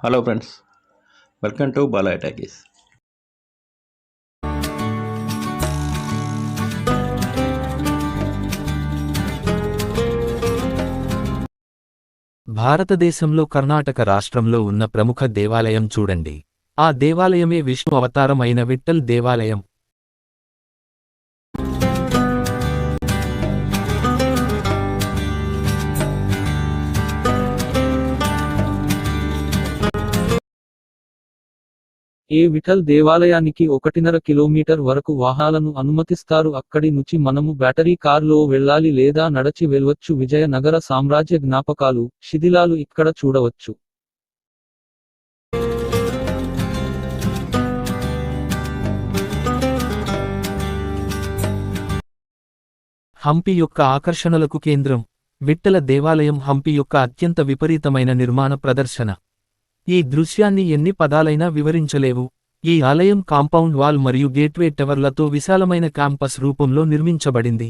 Hello friends, welcome to Balayya talkies. భారతదేశంలో కర్ణాటక రాష్ట్రంలో ఉన్న ప్రముఖ దేవాలయం చూడండి. ఆ దేవాలయమే విష్ణు అవతారం అయిన విఠ్ఠల్ దేవాలయం. విఠల్ దేవాలయానికి 1.5 కిలోమీటర్ వరకు వాహనాలను అనుమతిస్తారు. అక్కడి నుంచి మనము బ్యాటరీ కార్ లో వెళ్ళాలి లేదా నడచి వెళ్ళవచ్చు. విజయనగర సామ్రాజ్య జ్ఞాపకాలు, శిథిలాలు ఇక్కడ చూడవచ్చు. హంపి యొక్క ఆకర్షణలకు కేంద్రం. విఠ్ఠల దేవాలయం హంపి యొక్క అత్యంత విపరీతమైన నిర్మాణ ప్రదర్శన. ఈ దృశ్యాన్ని ఎన్ని పదాలైనా వివరించలేవు. ఈ ఆలయం కాంపౌండ్ వాల్ మరియు గేట్వే టవర్లతో విశాలమైన క్యాంపస్ రూపంలో నిర్మించబడింది.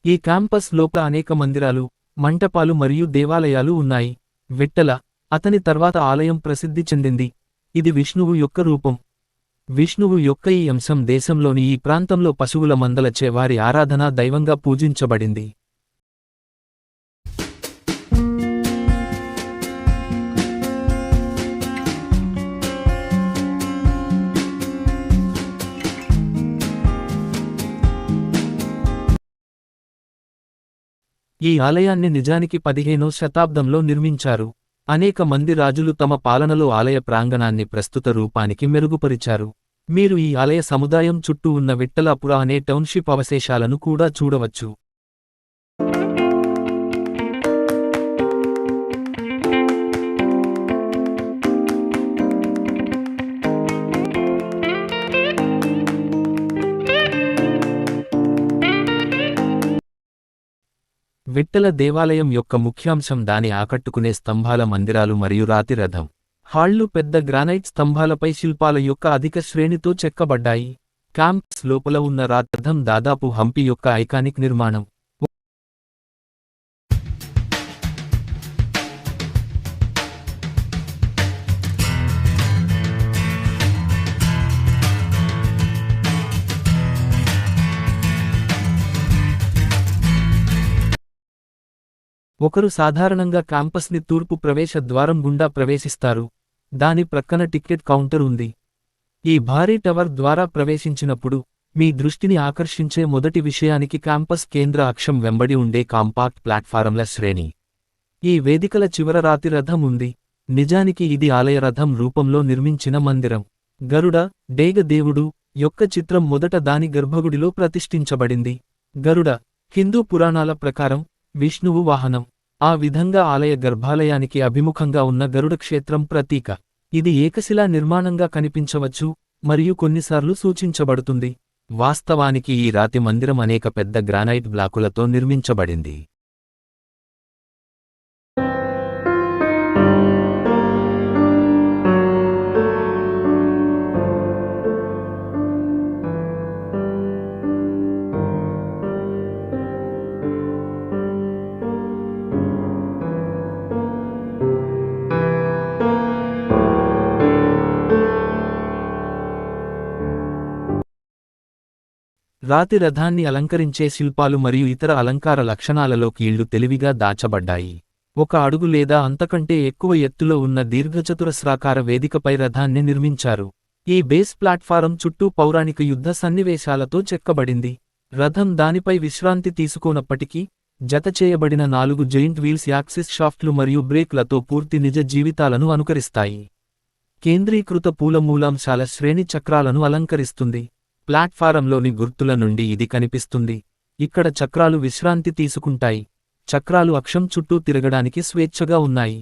ఈ క్యాంపస్ లోపల అనేక మందిరాలు, మంటపాలు మరియు దేవాలయాలు ఉన్నాయి. విఠ్ఠల, అతని తర్వాత ఆలయం ప్రసిద్ధి చెందింది. ఇది విష్ణువు యొక్క రూపం. విష్ణువు యొక్క ఈ అంశం దేశంలోని ఈ ప్రాంతంలో పశువుల మందలచే వారి ఆరాధనా దైవంగా పూజించబడింది. ఈ ఆలయాన్ని నిజానికి 15వ శతాబ్దంలో నిర్మించారు. అనేక మంది రాజులు తమ పాలనలో ఆలయ ప్రాంగణాన్ని ప్రస్తుత రూపానికి మెరుగుపరిచారు. మీరు ఈ ఆలయ సముదాయం చుట్టూ ఉన్న విఠ్ఠలాపుర అనే టౌన్షిప్ అవశేషాలను కూడా చూడవచ్చు. విఠ్ఠల దేవాలయం యొక్క ముఖ్యాంశం దాని ఆకట్టుకునే స్తంభాల మందిరాలు మరియు రాతి రథం. హాళ్లు పెద్ద గ్రానైట్ స్తంభాలపై శిల్పాల యొక్క అధిక శ్రేణితో చెక్కబడ్డాయి. క్యాంపస్ లోపల ఉన్న రాతి రథం దాదాపు హంపి యొక్క ఐకానిక్ నిర్మాణం. ఒకరు సాధారణంగా క్యాంపస్ని తూర్పు ప్రవేశ ద్వారం గుండా ప్రవేశిస్తారు. దాని ప్రక్కన టికెట్ కౌంటర్ ఉంది. ఈ భారీ టవర్ ద్వారా ప్రవేశించినప్పుడు మీ దృష్టిని ఆకర్షించే మొదటి విషయానికి క్యాంపస్ కేంద్ర అక్షం వెంబడి ఉండే కాంపాక్ట్ ప్లాట్ఫారంల శ్రేణి. ఈ వేదికల చివర రాతి రథం ఉంది. నిజానికి ఇది ఆలయ రథం రూపంలో నిర్మించిన మందిరం. గరుడ, డేగ దేవుడు యొక్క చిత్రం మొదట దాని గర్భగుడిలో ప్రతిష్ఠించబడింది. గరుడ, హిందూ పురాణాల ప్రకారం, విష్ణువు వాహనం. ఆ విధంగా ఆలయ గర్భాలయానికి అభిముఖంగా ఉన్న గరుడ క్షేత్రం ప్రతీక. ఇది ఏకశిలా నిర్మాణంగా కనిపించవచ్చు మరియు కొన్నిసార్లు సూచించబడుతుంది. వాస్తవానికి ఈ రాతి మందిరం అనేక పెద్ద గ్రానైట్ బ్లాకులతో నిర్మించబడింది. రాతి రథాన్ని అలంకరించే శిల్పాలు మరియు ఇతర అలంకార లక్షణాలలో కీళ్లు తెలివిగా దాచబడ్డాయి. 1 అడుగు లేదా అంతకంటే ఎక్కువ ఎత్తులో ఉన్న దీర్ఘచతురస్రాకార వేదికపై రథాన్ని నిర్మించారు. ఈ బేస్ ప్లాట్ఫారం చుట్టూ పౌరాణిక యుద్ధ సన్నివేశాలతో చెక్కబడింది. రథం దానిపై విశ్రాంతి తీసుకోనప్పటికీ, జతచేయబడిన 4 జెయింట్ వీల్స్ యాక్సిస్ షాఫ్ట్లు మరియు బ్రేక్లతో పూర్తి నిజ జీవితాలను అనుకరిస్తాయి. కేంద్రీకృత పూల మూలాంశాల శ్రేణి చక్రాలను అలంకరిస్తుంది. ప్లాట్ఫారంలోని గుర్తుల నుండి ఇది కనిపిస్తుంది. ఇక్కడ చక్రాలు విశ్రాంతి తీసుకుంటాయి. చక్రాలు అక్షం చుట్టూ తిరగడానికి స్వేచ్ఛగా ఉన్నాయి.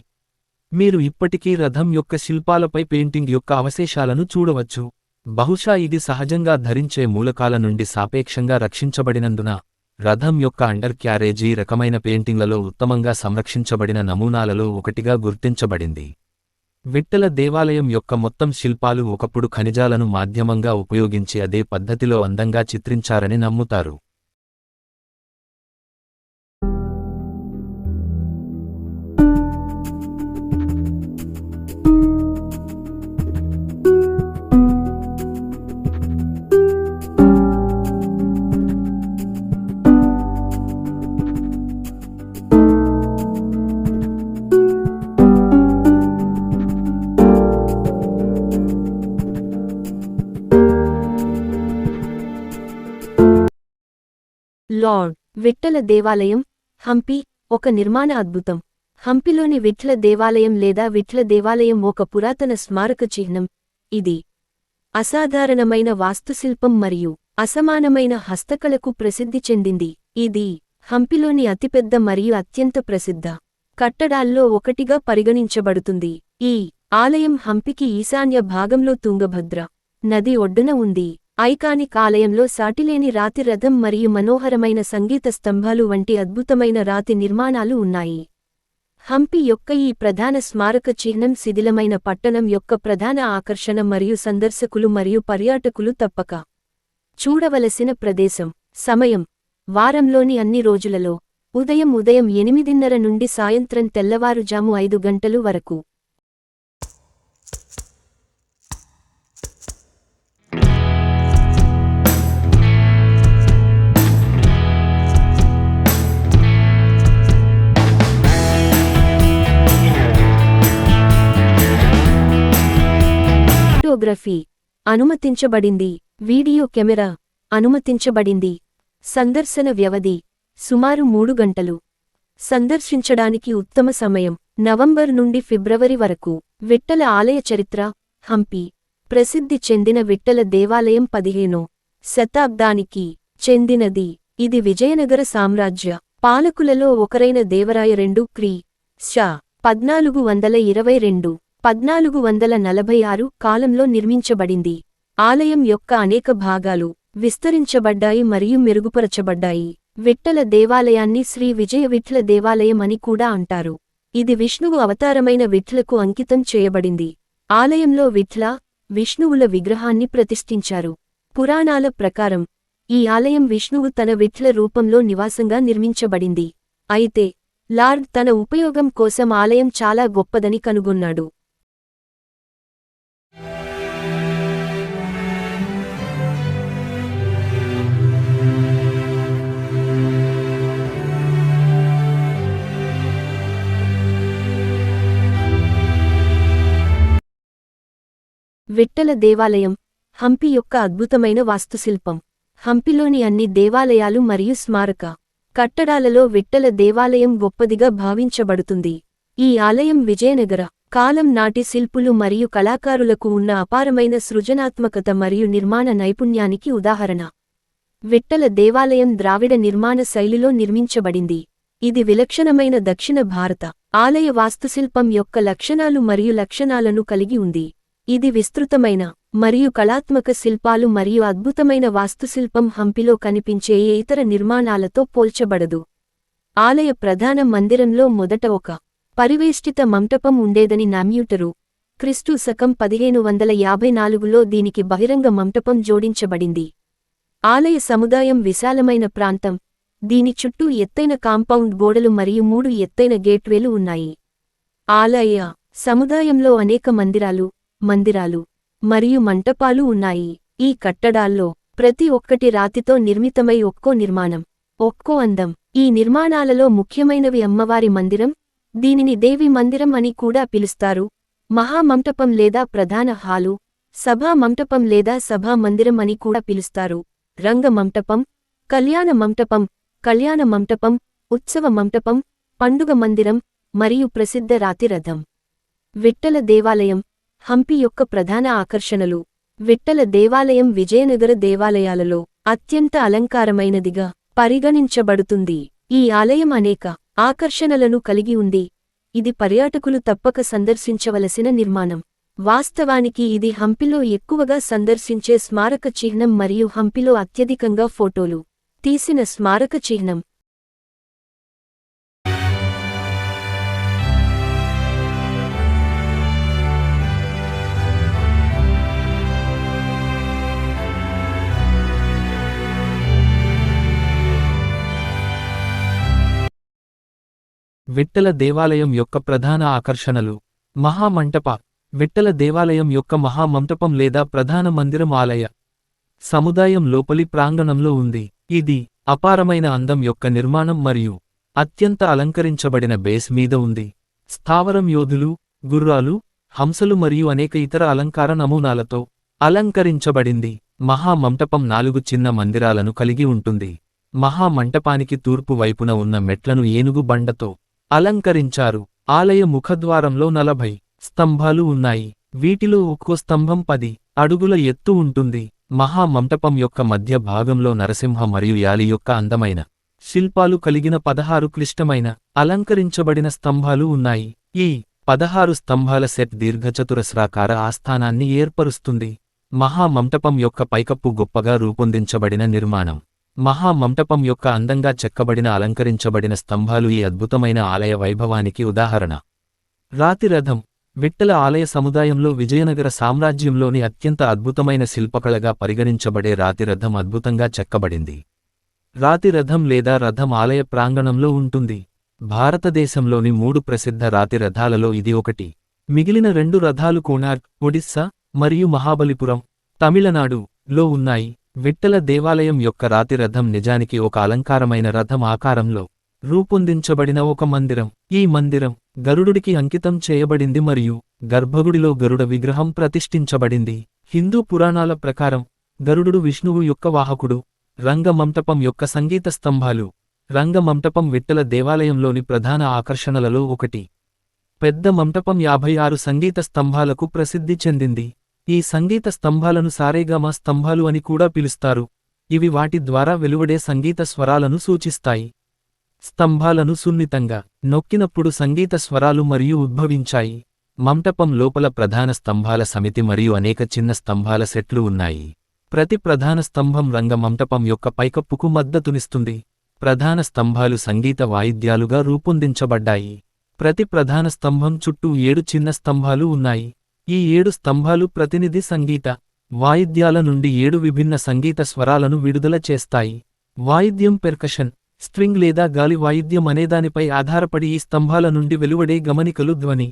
మీరు ఇప్పటికీ రథం యొక్క శిల్పాలపై పెయింటింగ్ యొక్క అవశేషాలను చూడవచ్చు. బహుశా ఇది సహజంగా ధరించే మూలకాల నుండి సాపేక్షంగా రక్షించబడినందున, రథం యొక్క అండర్ క్యారేజీ రకమైన పెయింటింగ్లలో ఉత్తమంగా సంరక్షించబడిన నమూనాలలో ఒకటిగా గుర్తించబడింది. విఠ్ఠల దేవాలయం యొక్క మొత్తం శిల్పాలు ఒకప్పుడు ఖనిజాలను మాధ్యమంగా ఉపయోగించి అదే పద్ధతిలో అందంగా చిత్రించారని నమ్ముతారు. లార్డ్ విఠ్ఠల దేవాలయం హంపి ఒక నిర్మాణ అద్భుతం. హంపిలోని విఠ్ఠల దేవాలయం లేదా విఠ్ఠల దేవాలయం ఒక పురాతన స్మారక చిహ్నం. ఇది అసాధారణమైన వాస్తుశిల్పం మరియు అసమానమైన హస్తకళకు ప్రసిద్ధి చెందింది. ఇది హంపిలోని అతిపెద్ద మరియు అత్యంత ప్రసిద్ధ కట్టడాల్లో ఒకటిగా పరిగణించబడుతుంది. ఈ ఆలయం హంపికి ఈశాన్య భాగంలో తుంగభద్ర నది ఒడ్డున ఉంది. ఐకానిక్ ఆలయంలో సాటిలేని రాతి రథం మరియు మనోహరమైన సంగీత స్తంభాలు వంటి అద్భుతమైన రాతి నిర్మాణాలు ఉన్నాయి. హంపి యొక్క ఈ ప్రధాన స్మారక చిహ్నం శిథిలమైన పట్టణం యొక్క ప్రధాన ఆకర్షణ మరియు సందర్శకులు మరియు పర్యాటకులు తప్పక చూడవలసిన ప్రదేశం. సమయం వారంలోని అన్ని రోజులలో ఉదయం 8:30 నుండి సాయంత్రం తెల్లవారుజాము 5 గంటలు వరకు. ఫోటోగ్రఫీ అనుమతించబడింది. వీడియో కెమెరా అనుమతించబడింది. సందర్శన వ్యవధి సుమారు 3 గంటలు. సందర్శించడానికి ఉత్తమ సమయం నవంబర్ నుండి ఫిబ్రవరి వరకు. విఠ్ఠల ఆలయ చరిత్ర హంపి ప్రసిద్ధి చెందిన విఠ్ఠల దేవాలయం 15వ శతాబ్దానికి చెందినది. ఇది విజయనగర సామ్రాజ్య పాలకులలో ఒకరైన దేవరాయ II క్రీ. శ. 1422 1446 కాలంలో నిర్మించబడింది. ఆలయం యొక్క అనేక భాగాలు విస్తరించబడ్డాయి మరియు మెరుగుపరచబడ్డాయి. విఠ్ఠల దేవాలయాన్ని శ్రీ విజయ విఠ్ఠల దేవాలయం అని కూడా అంటారు. ఇది విష్ణువు అవతారమైన విఠ్ఠలకు అంకితం చేయబడింది. ఆలయంలో విఠ్ఠల, విష్ణువుల విగ్రహాన్ని ప్రతిష్ఠించారు. పురాణాల ప్రకారం ఈ ఆలయం విష్ణువు తన విఠ్ఠల రూపంలో నివాసంగా నిర్మించబడింది. అయితే లార్డ్ తన ఉపయోగం కోసం ఆలయం చాలా గొప్పదని కనుగొన్నాడు. విఠ్ఠల దేవాలయం హంపి యొక్క అద్భుతమైన వాస్తుశిల్పం. హంపిలోని అన్ని దేవాలయాలు మరియు స్మారక కట్టడాలలో విఠ్ఠల దేవాలయం గొప్పదిగా భావించబడుతుంది. ఈ ఆలయం విజయనగర కాలం నాటి శిల్పులు మరియు కళాకారులకు ఉన్న అపారమైన సృజనాత్మకత మరియు నిర్మాణ నైపుణ్యానికి ఉదాహరణ. విఠ్ఠల దేవాలయం ద్రావిడ నిర్మాణ శైలిలో నిర్మించబడింది. ఇది విలక్షణమైన దక్షిణ భారత ఆలయ వాస్తుశిల్పం యొక్క లక్షణాలు మరియు లక్షణాలను కలిగి ఉంది. ఇది విస్తృతమైన మరియు కళాత్మక శిల్పాలు మరియు అద్భుతమైన వాస్తుశిల్పం హంపిలో కనిపించే ఏ ఇతర నిర్మాణాలతో పోల్చబడదు. ఆలయ ప్రధాన మందిరంలో మొదట ఒక పరివేష్టిత మంటపం ఉండేదని నమ్యూటరు. క్రీస్తు శకం 1554లో దీనికి బహిరంగ మంటపం జోడించబడింది. ఆలయ సముదాయం విశాలమైన ప్రాంతం. దీని చుట్టూ ఎత్తైన కాంపౌండ్ గోడలు మరియు 3 ఎత్తైన గేట్వేలు ఉన్నాయి. ఆలయ సముదాయంలో అనేక మందిరాలు మరియు మంటపాలు ఉన్నాయి. ఈ కట్టడాల్లో ప్రతి ఒక్కటి రాతితో నిర్మితమై ఒక్కో నిర్మాణం, ఒక్కో అందం. ఈ నిర్మాణాలలో ముఖ్యమైనవి అమ్మవారి మందిరం, దీనిని దేవి మందిరం అని కూడా పిలుస్తారు, మహామంటపం లేదా ప్రధాన హాలు, సభా మంటపం లేదా సభా మందిరం అని కూడా పిలుస్తారు, రంగ మంటపం, కళ్యాణ మంటపం, ఉత్సవ మంటపం, పండుగ మందిరం మరియు ప్రసిద్ధ రాతి రథం. విఠ్ఠల దేవాలయం హంపి యొక్క ప్రధాన ఆకర్షణలు. విఠ్ఠల దేవాలయం విజయనగర దేవాలయాలలో అత్యంత అలంకారమైనదిగా పరిగణించబడుతుంది. ఈ ఆలయం అనేక ఆకర్షణలను కలిగి ఉంది. ఇది పర్యాటకులు తప్పక సందర్శించవలసిన నిర్మాణం. వాస్తవానికి ఇది హంపిలో ఎక్కువగా సందర్శించే స్మారక చిహ్నం మరియు హంపిలో అత్యధికంగా ఫోటోలు తీసిన స్మారక చిహ్నం. విఠ్ఠల దేవాలయం యొక్క ప్రధాన ఆకర్షణలు. మహామంటప విఠ్ఠల దేవాలయం యొక్క మహామంటపం లేదా ప్రధాన మందిరం ఆలయ సముదాయం లోపలి ప్రాంగణంలో ఉంది. ఇది అపారమైన అందం యొక్క నిర్మాణం మరియు అత్యంత అలంకరించబడిన బేస్ మీద ఉంది. స్థావరం యోధులు, గుర్రాలు, హంసలు మరియు అనేక ఇతర అలంకార నమూనాలతో అలంకరించబడింది. మహామంటపం 4 చిన్న మందిరాలను కలిగి ఉంటుంది. మహామంటపానికి తూర్పు వైపున ఉన్న మెట్లను ఏనుగు బండతో అలంకరించారు. ఆలయ ముఖద్వారంలో 40 స్తంభాలు ఉన్నాయి. వీటిలో ఒక్కో స్తంభం 10 అడుగుల ఎత్తు ఉంటుంది. మహామంటపం యొక్క మధ్య భాగంలో నరసింహ మరియు యాలి యొక్క అందమైన శిల్పాలు కలిగిన 16 క్లిష్టమైన అలంకరించబడిన స్తంభాలు ఉన్నాయి. ఈ 16 స్తంభాల సెట్ దీర్ఘచతురస్రాకార ఆస్థానాన్ని ఏర్పరుస్తుంది. మహామంటపం యొక్క పైకప్పు గొప్పగా రూపొందించబడిన నిర్మాణం. మహామంటపం యొక్క అందంగా చెక్కబడిన అలంకరించబడిన స్తంభాలు ఈ అద్భుతమైన ఆలయ వైభవానికి ఉదాహరణ. రాతిరథం విఠ్ఠల ఆలయ సముదాయంలో విజయనగర సామ్రాజ్యంలోని అత్యంత అద్భుతమైన శిల్పకళగా పరిగణించబడే రాతిరథం అద్భుతంగా చెక్కబడింది. రాతిరథం లేదా రథం ఆలయ ప్రాంగణంలో ఉంటుంది. భారతదేశంలోని 3 ప్రసిద్ధ రాతిరథాలలో ఇది ఒకటి. మిగిలిన 2 రథాలు కోణార్క్, ఒడిస్సా మరియు మహాబలిపురం, తమిళనాడు లో ఉన్నాయి. విఠ్ఠల దేవాలయం యొక్క రాతిరథం నిజానికి ఒక అలంకారమైన రథం ఆకారంలో రూపొందించబడిన ఒక మందిరం. ఈ మందిరం గరుడుడికి అంకితం చేయబడింది మరియు గర్భగుడిలో గరుడ విగ్రహం ప్రతిష్ఠించబడింది. హిందూ పురాణాల ప్రకారం గరుడుడు విష్ణువు యొక్క వాహకుడు. రంగమంటపం యొక్క సంగీత స్తంభాలు. రంగమంటపం విఠ్ఠల దేవాలయంలోని ప్రధాన ఆకర్షణలలో ఒకటి. పెద్ద మంటపం 56 సంగీత స్తంభాలకు ప్రసిద్ధి చెందింది. ఈ సంగీత స్తంభాలను సారేగామా స్తంభాలు అని కూడా పిలుస్తారు. ఇవి వాటి ద్వారా వెలువడే సంగీత స్వరాలను సూచిస్తాయి. స్తంభాలను సున్నితంగా నొక్కినప్పుడు సంగీత స్వరాలు మరియు ఉద్భవించాయి. మంటపం లోపల ప్రధాన స్తంభాల సమితి మరియు అనేక చిన్న స్తంభాల సెట్లు ఉన్నాయి. ప్రతి ప్రధాన స్తంభం రంగమంటపం యొక్క పైకప్పుకు మద్దతునిస్తుంది. ప్రధాన స్తంభాలు సంగీత వాయిద్యాలుగా రూపొందించబడ్డాయి. ప్రతి ప్రధాన స్తంభం చుట్టూ 7 చిన్న స్తంభాలు ఉన్నాయి. ఈ 7 స్తంభాలు ప్రతినిధి సంగీత వాయిద్యాల నుండి 7 విభిన్న సంగీత స్వరాలను విడుదల చేస్తాయి. వాయిద్యం పెర్కషన్, స్ట్రింగ్ లేదా గాలి వాయిద్యం అనేదానిపై ఆధారపడి ఈ స్తంభాల నుండి వెలువడే గమనికలు ధ్వని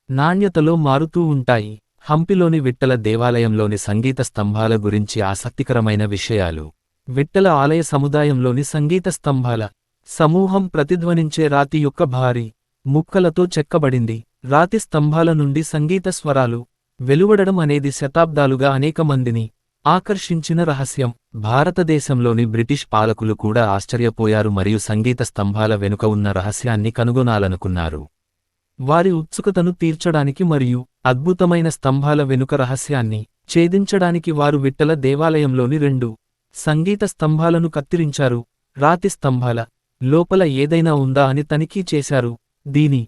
నాణ్యతలో మారుతూ ఉంటాయి. హంపిలోని విఠ్ఠల దేవాలయంలోని సంగీత స్తంభాల గురించి ఆసక్తికరమైన విషయాలు. విఠ్ఠల ఆలయ సముదాయంలోని సంగీత స్తంభాల సమూహం ప్రతిధ్వనించే రాతి యొక్క భారీ ముక్కలతో చెక్కబడింది. రాతి స్తంభాల నుండి సంగీత స్వరాలు వెలువడడం అనేది శతాబ్దాలుగా అనేక మందిని ఆకర్షించిన రహస్యం. భారతదేశంలోని బ్రిటిష్ పాలకులు కూడా ఆశ్చర్యపోయారు మరియు సంగీత స్తంభాల వెనుక ఉన్న రహస్యాన్ని కనుగొనాలనుకున్నారు. వారి ఉత్సుకతను తీర్చడానికి మరియు అద్భుతమైన స్తంభాల వెనుక రహస్యాన్ని ఛేదించడానికి వారు విఠ్ఠల దేవాలయంలోని 2 సంగీత స్తంభాలను కత్తిరించారు. రాతి స్తంభాల లోపల ఏదైనా ఉందా అని తనిఖీ చేశారు. దీని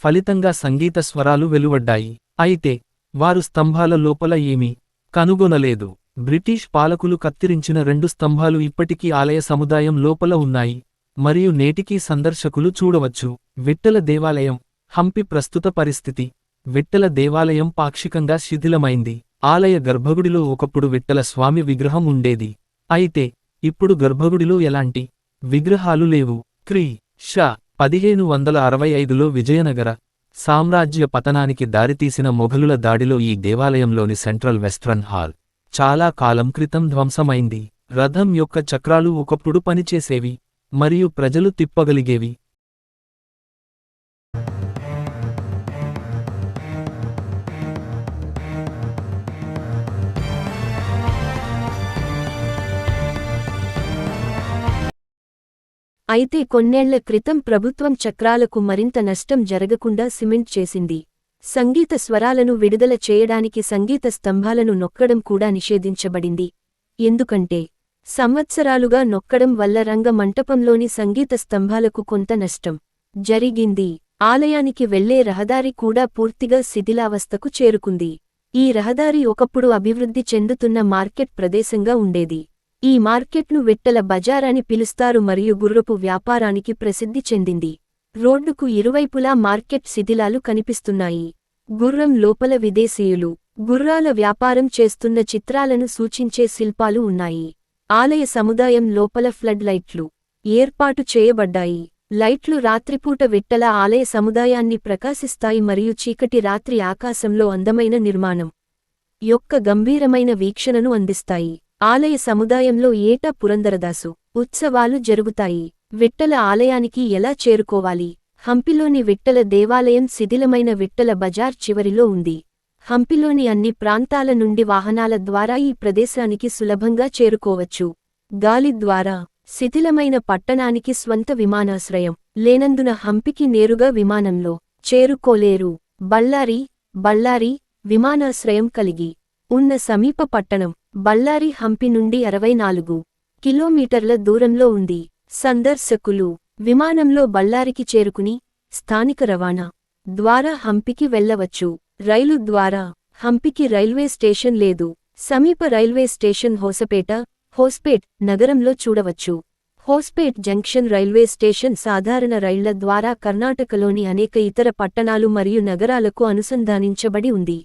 ఫలితంగా సంగీత స్వరాలు వెలువడ్డాయి. అయితే వారు స్తంభాల లోపల ఏమీ కనుగొనలేదు. బ్రిటిష్ పాలకులు కత్తిరించిన 2 స్తంభాలు ఇప్పటికీ ఆలయ సముదాయం లోపల ఉన్నాయి మరియు నేటికీ సందర్శకులు చూడవచ్చు. విఠ్ఠల దేవాలయం హంపి ప్రస్తుత పరిస్థితి. విఠ్ఠల దేవాలయం పాక్షికంగా శిథిలమైంది. ఆలయ గర్భగుడిలో ఒకప్పుడు విఠ్ఠల స్వామి విగ్రహం ఉండేది. అయితే ఇప్పుడు గర్భగుడిలో ఎలాంటి విగ్రహాలు లేవు. క్రీ.శ 1565లో విజయనగర సామ్రాజ్య పతనానికి దారితీసిన మొఘలుల దాడిలో ఈ దేవాలయంలోని సెంట్రల్ వెస్ట్రన్ హాల్ చాలా కాలం క్రితం ధ్వంసమైంది. రథం యొక్క చక్రాలు ఒకప్పుడు పనిచేసేవి మరియు ప్రజలు తిప్పగలిగేవి. అయితే కొన్నేళ్ల క్రితం ప్రభుత్వం చక్రాలకు మరింత నష్టం జరగకుండా సిమెంట్ చేసింది. సంగీత స్వరాలను విడుదల చేయడానికి సంగీత స్తంభాలను నొక్కడం కూడా నిషేధించబడింది. ఎందుకంటే సంవత్సరాలుగా నొక్కడం వల్ల రంగ మంటపంలోని సంగీత స్తంభాలకు కొంత నష్టం జరిగింది. ఆలయానికి వెళ్లే రహదారి కూడా పూర్తిగా శిథిలావస్థకు చేరుకుంది. ఈ రహదారి ఒకప్పుడు అభివృద్ధి చెందుతున్న మార్కెట్ ప్రదేశంగా ఉండేది. ఈ మార్కెట్ను విఠ్ఠల బజార్ అని పిలుస్తారు మరియు గుర్రపు వ్యాపారానికి ప్రసిద్ధి చెందింది. రోడ్డుకు ఇరువైపులా మార్కెట్ శిథిలాలు కనిపిస్తున్నాయి. గుర్రం లోపల విదేశీయులు గుర్రాల వ్యాపారం చేస్తున్న చిత్రాలను సూచించే శిల్పాలు ఉన్నాయి. ఆలయ సముదాయం లోపల ఫ్లడ్ లైట్లు ఏర్పాటు చేయబడ్డాయి. లైట్లు రాత్రిపూట విఠ్ఠల ఆలయ సముదాయాన్ని ప్రకాశిస్తాయి మరియు చీకటి రాత్రి ఆకాశంలో అందమైన నిర్మాణం యొక్క గంభీరమైన వీక్షణను అందిస్తాయి. ఆలయ సముదాయంలో ఏటా పురందరదాసు ఉత్సవాలు జరుగుతాయి. విఠ్ఠల ఆలయానికి ఎలా చేరుకోవాలి? హంపిలోని విఠ్ఠల దేవాలయం శిథిలమైన విఠ్ఠల బజార్ చివరిలో ఉంది. హంపిలోని అన్ని ప్రాంతాల నుండి వాహనాల ద్వారా ఈ ప్రదేశానికి సులభంగా చేరుకోవచ్చు. గాలి ద్వారా శిథిలమైన పట్టణానికి స్వంత విమానాశ్రయం లేనందున హంపికి నేరుగా విమానంలో చేరుకోలేరు. బళ్ళారి విమానాశ్రయం కలిగి ఉన్న సమీప పట్టణం బళ్ళారి హంపి నుండి 64 కిలోమీటర్ల దూరంలో ఉంది. సందర్శకులు విమానంలో బళ్ళారికి చేరుకుని స్థానిక రవాణా ద్వారా హంపికి వెళ్లవచ్చు. రైలు ద్వారా హంపికి రైల్వే స్టేషన్ లేదు. సమీప రైల్వే స్టేషన్ హోస్పేట్ నగరంలో చూడవచ్చు. హోస్పేట్ జంక్షన్ రైల్వే స్టేషన్ సాధారణ రైళ్ల ద్వారా కర్ణాటకలోని అనేక ఇతర పట్టణాలు మరియు నగరాలకు అనుసంధానించబడి ఉంది.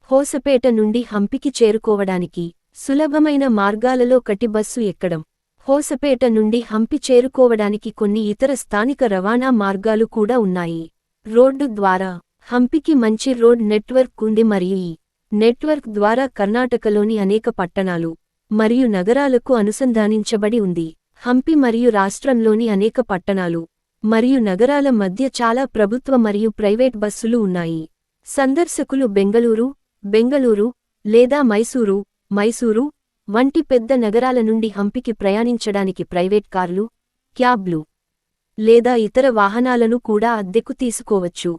హోసపేట నుండి హంపికి చేరుకోవడానికి సులభమైన మార్గాలలో కటి బస్సు ఎక్కడం. హోసపేట నుండి హంపి చేరుకోవడానికి కొన్ని ఇతర స్థానిక రవాణా మార్గాలు కూడా ఉన్నాయి. రోడ్డు ద్వారా హంపికి మంచి రోడ్ నెట్వర్క్ ఉంది మరియు ఈ నెట్వర్క్ ద్వారా కర్ణాటకలోని అనేక పట్టణాలు మరియు నగరాలకు అనుసంధానించబడి ఉంది. హంపి మరియు రాష్ట్రంలోని అనేక పట్టణాలు మరియు నగరాల మధ్య చాలా ప్రభుత్వ మరియు ప్రైవేట్ బస్సులు ఉన్నాయి. సందర్శకులు బెంగళూరు లేదా మైసూరు వంటి పెద్ద నగరాల నుండి హంపికి ప్రయాణించడానికి ప్రైవేట్ కార్లు, క్యాబ్లు లేదా ఇతర వాహనాలను కూడా అద్దెకు తీసుకోవచ్చు.